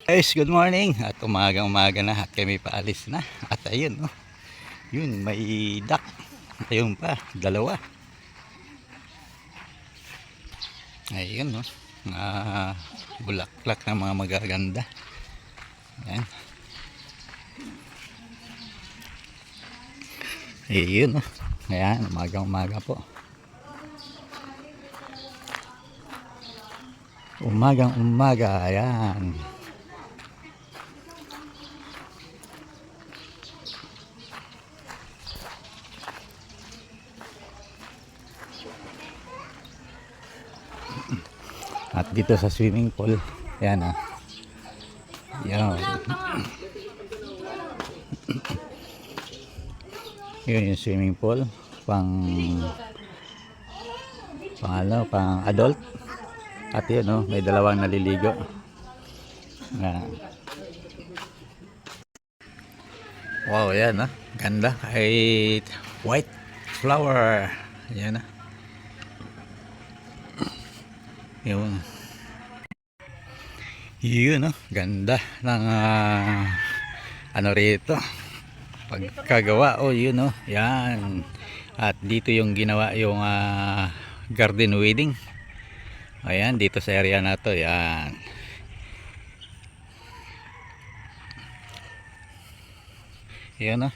Guys, good morning. At umaga na at kami paalis na. At ayun, no. Yun, may duck. Ayun pa, dalawa. Ayun, no. Bulaklak na mga magaganda. Ayan. Ayun, no. Ayan, umaga po. Umaga, ayan. At dito sa swimming pool, ayan ah. Yan. Yun yung swimming pool pang adult. At yun, no, may dalawang naliligo. Yan. Wow, yan ah. Ganda. Kahit white flower. Yan ah. Yun. Yun oh, ganda ng ano rito. Pagkagawa, oh yun oh. Yan. At dito yung ginawa yung garden wedding. Ayan, dito sa area na to. Yan. Yan oh.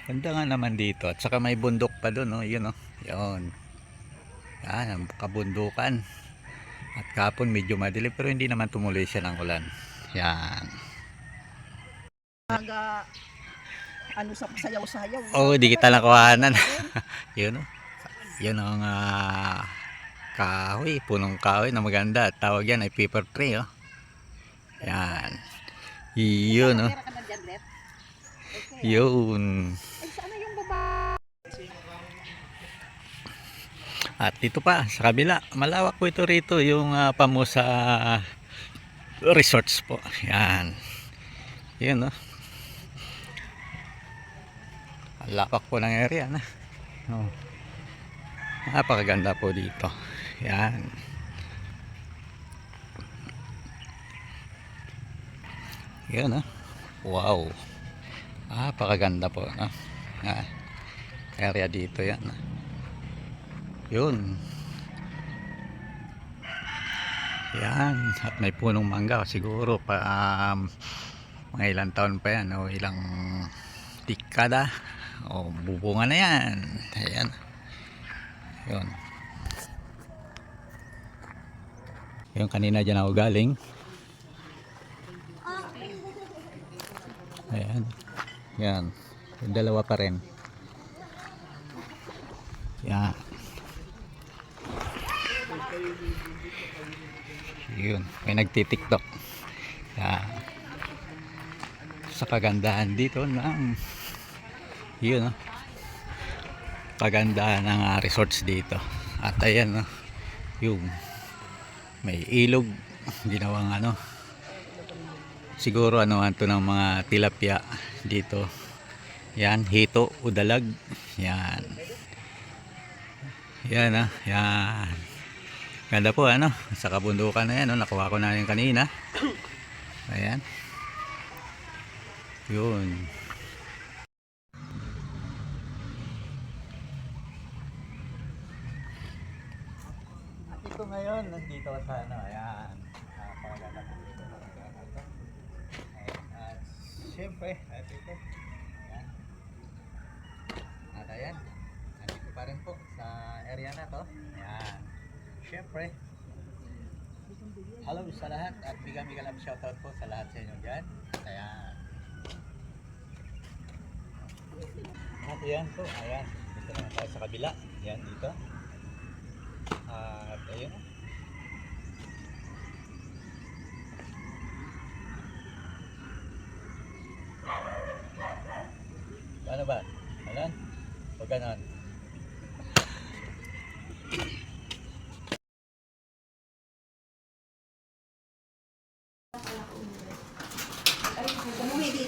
Ganda nga naman dito. At saka may bundok pa doon oh. Yun oh. Yun. Yan, ang kabundukan. At kahapon medyo madilim pero hindi naman tumuloy siya ng ulan. Yan. Ano sa sayaw-sayaw. Oh, di kita nakuhanan. Yun oh. Yun ang kahoy, punong kahoy na maganda. Tawag yan ay paper tree oh. Yan. Yun oh. Yun. At dito pa sa kabila, malawak po ito rito yung Pamusa Resorts po. Yan. Yan no. Lapak po ng area na. Oh. Napakaganda po dito. Yan. Yan no. Wow. Napakaganda po no. Area dito yan. Yun. Yan. At may punong mangga. Siguro pa mga ilang taon pa yan. O ilang dekada. O bubunga na yan. Ayan. Yun. Yung kanina dyan ako galing. Ayan. Yan. Yung dalawa pa rin. Yan. Yun, may nagtitiktok. Yan. Sa kagandahan dito ng yun, no? Kagandahan ng resorts dito. At ayan, no? Yung may ilog ginawang ano. Siguro ano to ng mga tilapia dito. Yan, hito, udalag. Yan. Yan ah, yan. Ganda po ano, sa kabundukan na yan, no? Nakuha ko na yung kanina. Ayan. Yun. At ito ngayon, nandito sa ano, ayan. Napakaganda po dito. At syempre, at ito. Ayan. At ayan. Nandito pa rin po sa area na to. Ayan. Siyempre, hello sa lahat at bigami love shoutout po sa lahat sa inyo dyan. Ayan. At ayan po, ayan. Dito naman tayo sa kabila. Ayan dito. At ayan. Ano ba? Ayan? O ganon?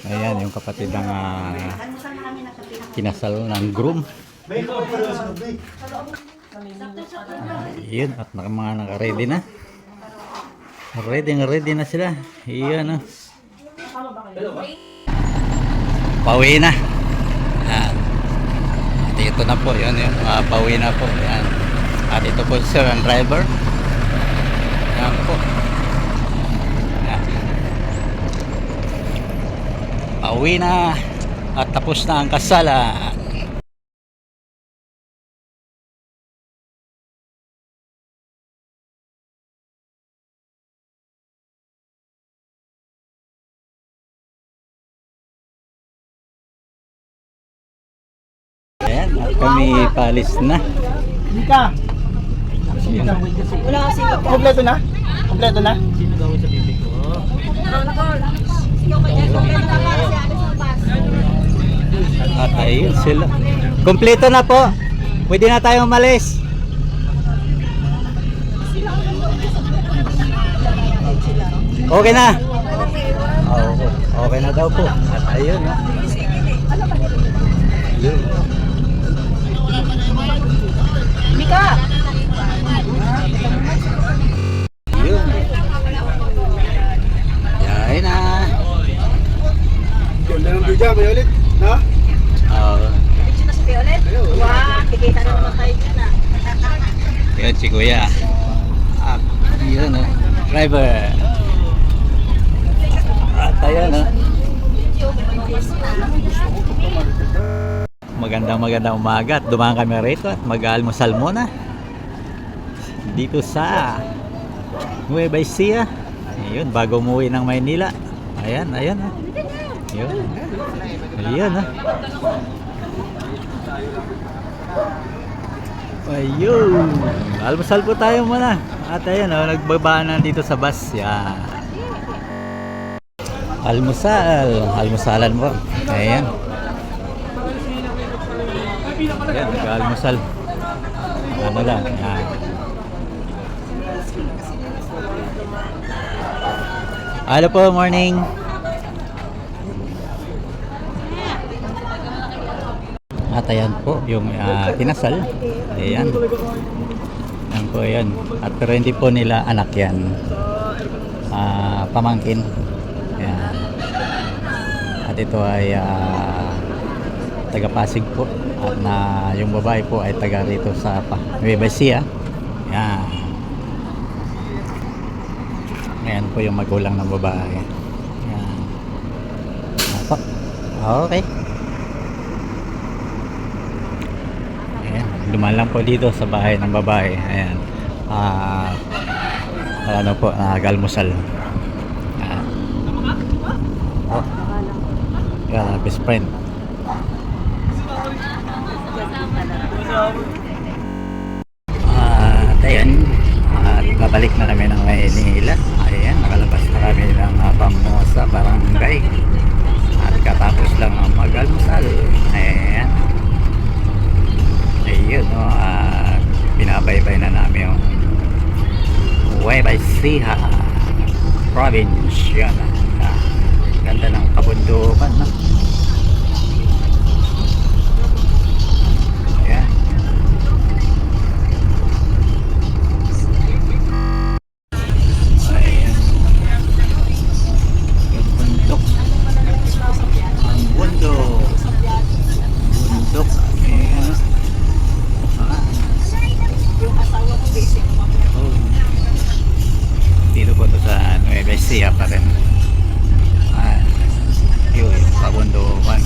Ayan yung kapatid ng kinasal ng groom. Yun, at mga naka-ready na. Ready na sila. Iyan, no. Pauwi na. Yan. At ito na po, yun, yun. Pauwi na po. Yan. At ito po sir, ang driver. Yan po. Yan. Pauwi na. At tapos na ang kasalan. Ayan, at kami palis na. Mika, Yun. Wala kasi kompleto na? Kompleto na? At ayun sila. Kompleto na po. Pwede na tayong umalis. Okay na. Okay na daw po. At ayun, no. Yun. Mika! Yun. Yain na. Ganda ng video, may ulit. Ha? Oo. Picture na si Violet? Wow, kikita na naman tayo dyan ah. Yun si Kuya. Ah, yun, no. Driver. At ayun, no. Magandang umaga at dumaan kami rito at mag-almusal muna dito sa Nueva Ecija. Ayun, bago umuwi ng Maynila. Ayan, ayun, oh. Ayun. Ayun, oh. Ayun. Almusal po tayo muna. At ayun, oh, nagbabaan na dito sa bus. Yan. Almusalan mo. Ayan. Ayan, nag-almusal. Ano lang, yan. Hello po, morning. At ayan po, yung kinasal. Ayan. Ayan po, ayan. At pero hindi po nila anak yan. Pamangkin. Ayan. At ito ay taga Pasig po. At na yung babae po ay taga rito sa Nueva Ecija. Yan. Ayan po yung magulang ng babae. Yan. Apo. Okay. Ayan. Dumaan lang po dito sa bahay ng babae. Ayan. Ano po, nag-almusal. Ayan. Oh. Yeah, best friend. At ayan, at babalik na kami ng Maynila. Ayan, nakalabas na kami ng Pamosa Barangay at katapos lang ang mag-almusal. Ayan, ayun, no, binabaybay na namin yung Nueva Ecija province. Yan, ganda ng kabundukan, no? Dito po ito sa Nueva Ecija pa rin. Yun, pabundukan.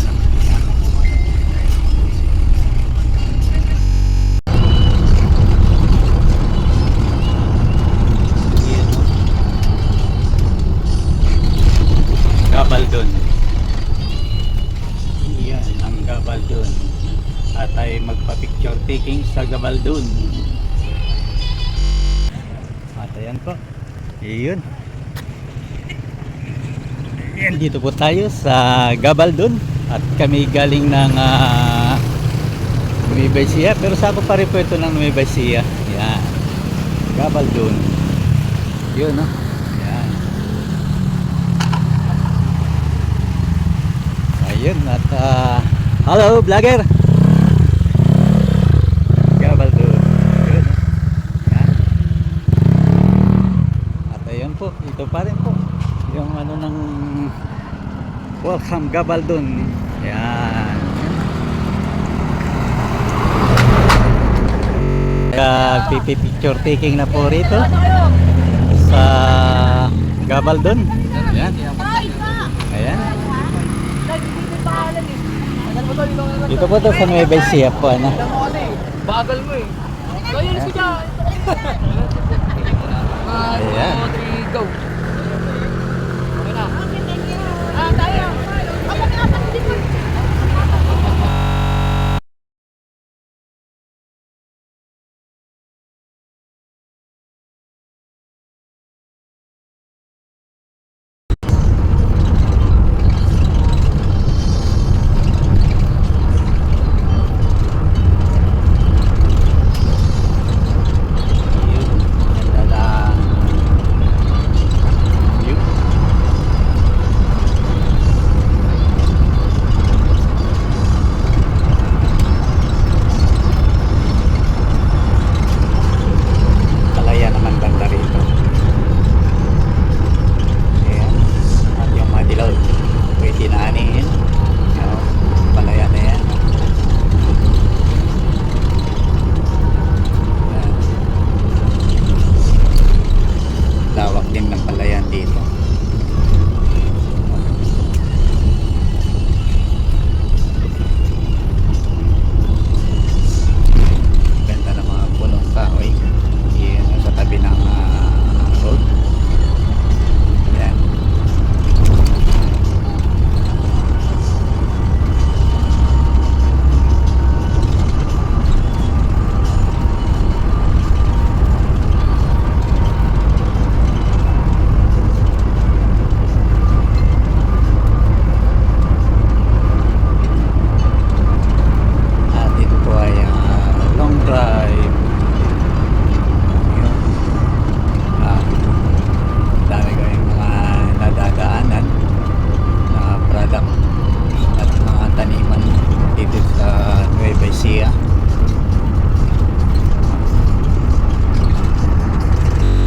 Gabaldon. Yan, ang Gabaldon. At ay magpa-picture taking sa Gabaldon. At ayan po. Iyon. Ayan, dito po tayo sa Gabaldon. At kami galing ng Nueva Ecija. Pero sa ako pa rin po ito ng Nueva Ecija. Yan. Gabaldon. Yun, no? Yan. Ayun. At hello, vlogger. Gabaldon. Yun, no? Yan. At ayun po. yung ano ng Welcome Gabaldon. Yan. Picture taking na po rito sa Gabaldon. Ayan. Ayan. Dito po to sa Nueva Ecija po, ano. Bagal mo eh. Kaya, let's go dyan. Ayan. 1, 2, 3, go.